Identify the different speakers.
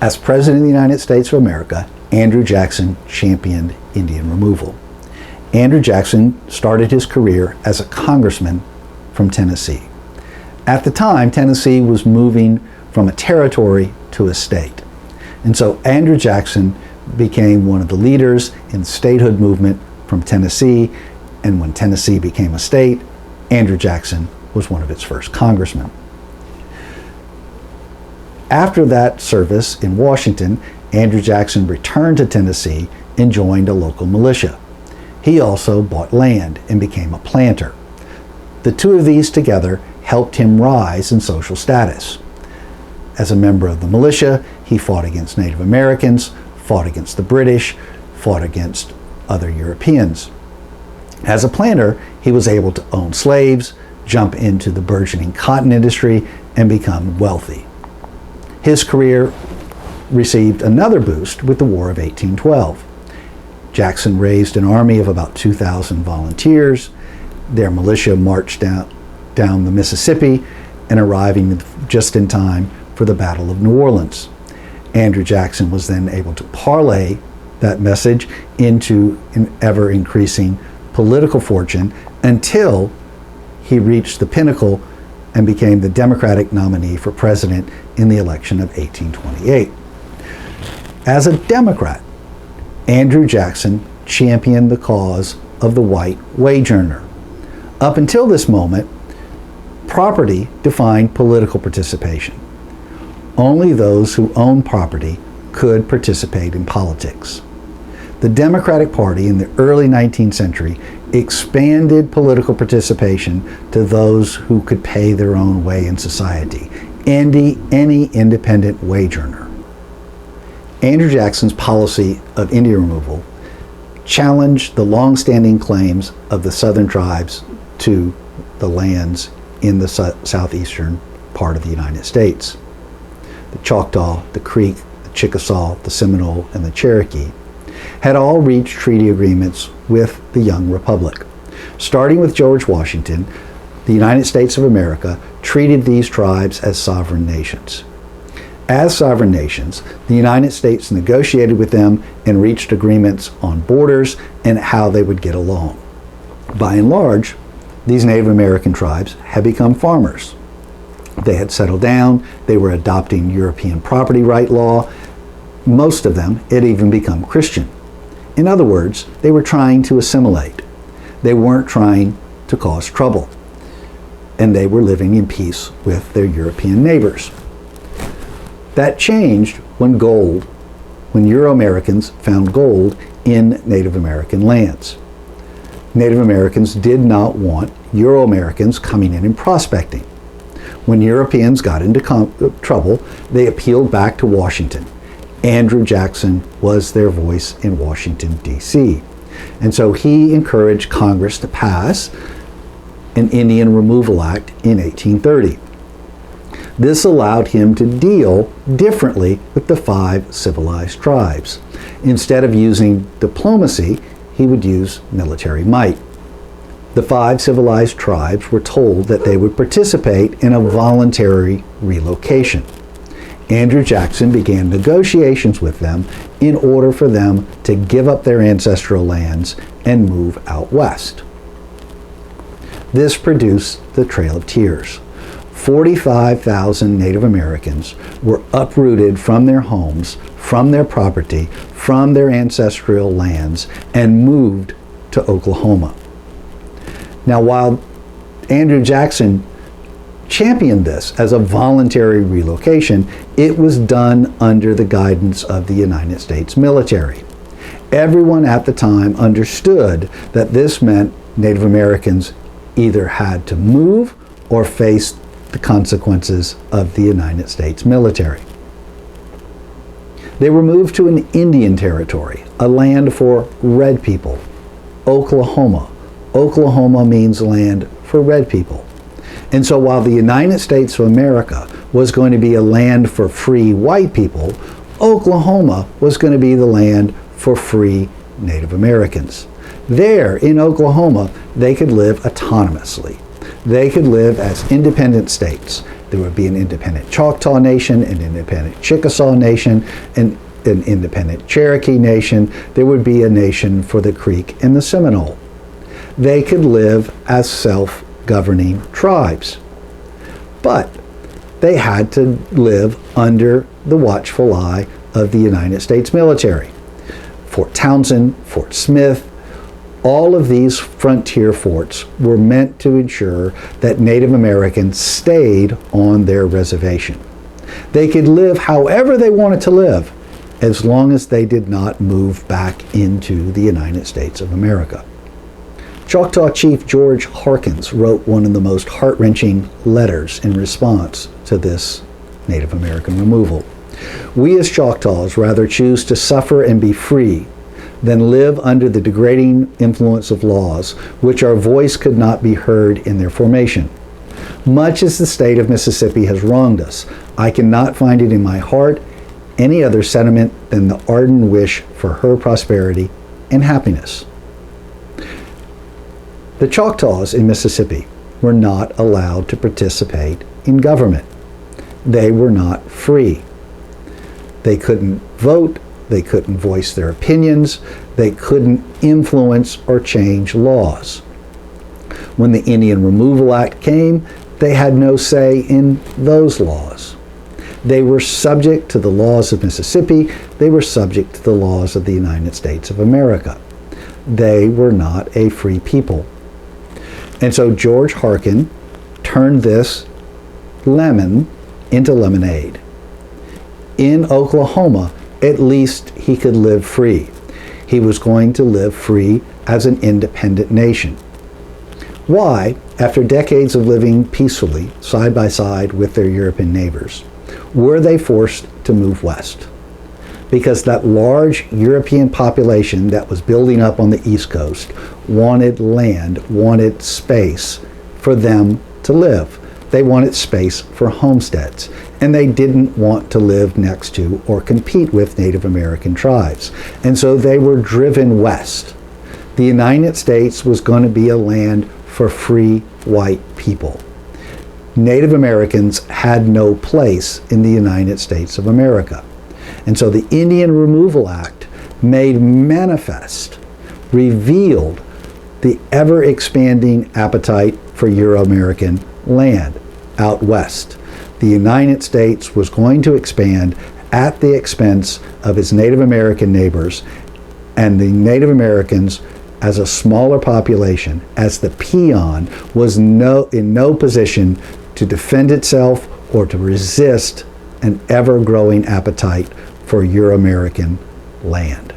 Speaker 1: As President of the United States of America, Andrew Jackson championed Indian removal. Andrew Jackson started his career as a congressman from Tennessee. At the time, Tennessee was moving from a territory to a state. And so Andrew Jackson became one of the leaders in the statehood movement from Tennessee. And when Tennessee became a state, Andrew Jackson was one of its first congressmen. After that service in Washington, Andrew Jackson returned to Tennessee and joined a local militia. He also bought land and became a planter. The two of these together helped him rise in social status. As a member of the militia, he fought against Native Americans, fought against the British, fought against other Europeans. As a planter, he was able to own slaves, jump into the burgeoning cotton industry, and become wealthy. His career received another boost with the War of 1812. Jackson raised an army of about 2,000 volunteers. Their militia marched down the Mississippi and arriving just in time for the Battle of New Orleans. Andrew Jackson was then able to parlay that message into an ever-increasing political fortune until he reached the pinnacle and became the Democratic nominee for president in the election of 1828. As a Democrat, Andrew Jackson championed the cause of the white wage earner. Up until this moment, property defined political participation. Only those who owned property could participate in politics. The Democratic Party in the early 19th century expanded political participation to those who could pay their own way in society, any independent wage earner. Andrew Jackson's policy of Indian removal challenged the long-standing claims of the southern tribes to the lands in the southeastern part of the United States. The Choctaw, the Creek, the Chickasaw, the Seminole, and the Cherokee had all reached treaty agreements with the young republic. Starting with George Washington, the United States of America treated these tribes as sovereign nations. As sovereign nations, the United States negotiated with them and reached agreements on borders and how they would get along. By and large, these Native American tribes had become farmers. They had settled down, they were adopting European property right law. Most of them had even become Christian. In other words, they were trying to assimilate. They weren't trying to cause trouble. And they were living in peace with their European neighbors. That changed when Euro-Americans found gold in Native American lands. Native Americans did not want Euro-Americans coming in and prospecting. When Europeans got into trouble, they appealed back to Washington. Andrew Jackson was their voice in Washington, D.C. And so he encouraged Congress to pass an Indian Removal Act in 1830. This allowed him to deal differently with the 5 civilized tribes. Instead of using diplomacy, he would use military might. The 5 civilized tribes were told that they would participate in a voluntary relocation. Andrew Jackson began negotiations with them in order for them to give up their ancestral lands and move out west. This produced the Trail of Tears. 45,000 Native Americans were uprooted from their homes, from their property, from their ancestral lands, and moved to Oklahoma. Now, while Andrew Jackson championed this as a voluntary relocation, it was done under the guidance of the United States military. Everyone at the time understood that this meant Native Americans either had to move or face the consequences of the United States military. They were moved to an Indian territory, a land for red people, Oklahoma. Oklahoma means land for red people. And so while the United States of America was going to be a land for free white people, Oklahoma was going to be the land for free Native Americans. There in Oklahoma, they could live autonomously. They could live as independent states. There would be an independent Choctaw Nation, an independent Chickasaw Nation, an independent Cherokee Nation. There would be a nation for the Creek and the Seminole. They could live as self-governing tribes. But they had to live under the watchful eye of the United States military. Fort Townsend, Fort Smith, all of these frontier forts were meant to ensure that Native Americans stayed on their reservation. They could live however they wanted to live, as long as they did not move back into the United States of America. Choctaw Chief George Harkins wrote one of the most heart-wrenching letters in response to this Native American removal. We as Choctaws rather choose to suffer and be free than live under the degrading influence of laws which our voice could not be heard in their formation. Much as the state of Mississippi has wronged us, I cannot find it in my heart any other sentiment than the ardent wish for her prosperity and happiness. The Choctaws in Mississippi were not allowed to participate in government. They were not free. They couldn't vote. They couldn't voice their opinions. They couldn't influence or change laws. When the Indian Removal Act came, they had no say in those laws. They were subject to the laws of Mississippi. They were subject to the laws of the United States of America. They were not a free people. And so George Harkin turned this lemon into lemonade. In Oklahoma, at least he could live free. He was going to live free as an independent nation. Why, after decades of living peacefully side by side with their European neighbors, were they forced to move west? Because that large European population that was building up on the East Coast wanted land, wanted space for them to live. They wanted space for homesteads, and they didn't want to live next to or compete with Native American tribes. And so they were driven west. The United States was going to be a land for free white people. Native Americans had no place in the United States of America. And so the Indian Removal Act made manifest, revealed the ever-expanding appetite for Euro-American land out west. The United States was going to expand at the expense of its Native American neighbors, and the Native Americans, as a smaller population, as the peon, was in no position to defend itself or to resist an ever-growing appetite for Euro-American land.